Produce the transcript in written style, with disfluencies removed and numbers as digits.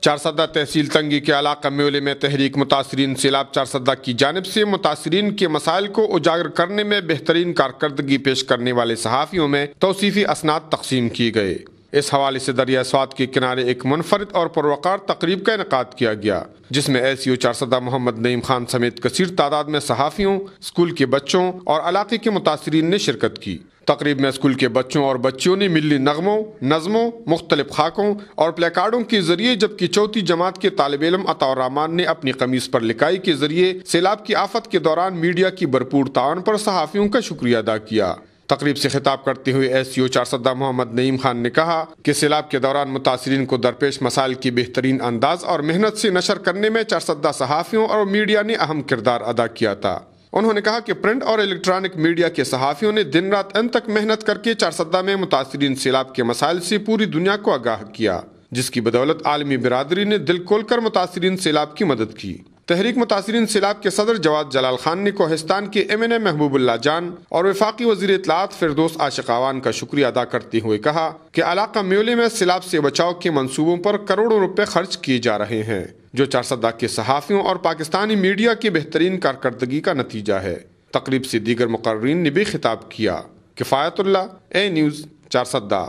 چارسدہ تحصیل تنگی کے علاقہ میولے میں تحریک متاثرین سیلاب چارسدہ کی جانب سے متاثرین کے مسائل کو اجاگر کرنے میں بہترین کارکردگی پیش کرنے والے صحافیوں میں توصیفی اسناد تقسیم کیے گئے۔ اس حوالے سے دریا سوات کے کنارے ایک منفرد اور پروقار تقریب کا انعقاد کیا گیا، جس میں SEO چارسدہ محمد نعیم خان سمیت کثیر تعداد میں صحافیوں، اسکول کے بچوں اور علاقے کے متاثرین نے شرکت کی۔ تقریب میں اسکول کے بچوں اور بچیوں نے ملی نغموں، نظموں، مختلف خاکوں اور پلے کارڈوں کے ذریعے، جبکہ چوتھی جماعت کے طالب علم عطا الرحمان نے اپنی قمیص پر لکائی کے ذریعے سیلاب کی آفت کے دوران میڈیا کی بھرپور تعاون پر صحافیوں کا شکریہ ادا کیا۔ تقریب سے خطاب کرتے ہوئے SEO چارسدہ محمد نعیم خان نے کہا کہ سیلاب کے دوران متاثرین کو درپیش مسائل کی بہترین انداز اور محنت سے نشر کرنے میں چارسدہ صحافیوں اور میڈیا نے اہم کردار ادا کیا تھا۔ انہوں نے کہا کہ پرنٹ اور الیکٹرانک میڈیا کے صحافیوں نے دن رات ان تک محنت کر کے چارسدہ میں متاثرین سیلاب کے مسائل سے پوری دنیا کو آگاہ کیا، جس کی بدولت عالمی برادری نے دل کھول کر متاثرین سیلاب کی مدد کی۔ تحریک متاثرین سیلاب کے صدر جواد جلال خان نے کوہستان کے MNA محبوب اللہ جان اور وفاقی وزیر اطلاعات فردوس عاشق آوان کا شکریہ ادا کرتے ہوئے کہا کہ علاقہ میولے میں سیلاب سے بچاؤ کے منصوبوں پر کروڑوں روپے خرچ کیے جا رہے ہیں، جو چارسدہ کے صحافیوں اور پاکستانی میڈیا کی بہترین کارکردگی کا نتیجہ ہے۔ تقریب سے دیگر مقررین نے بھی خطاب کیا۔ کفایت اللہ، A نیوز، چارسدہ۔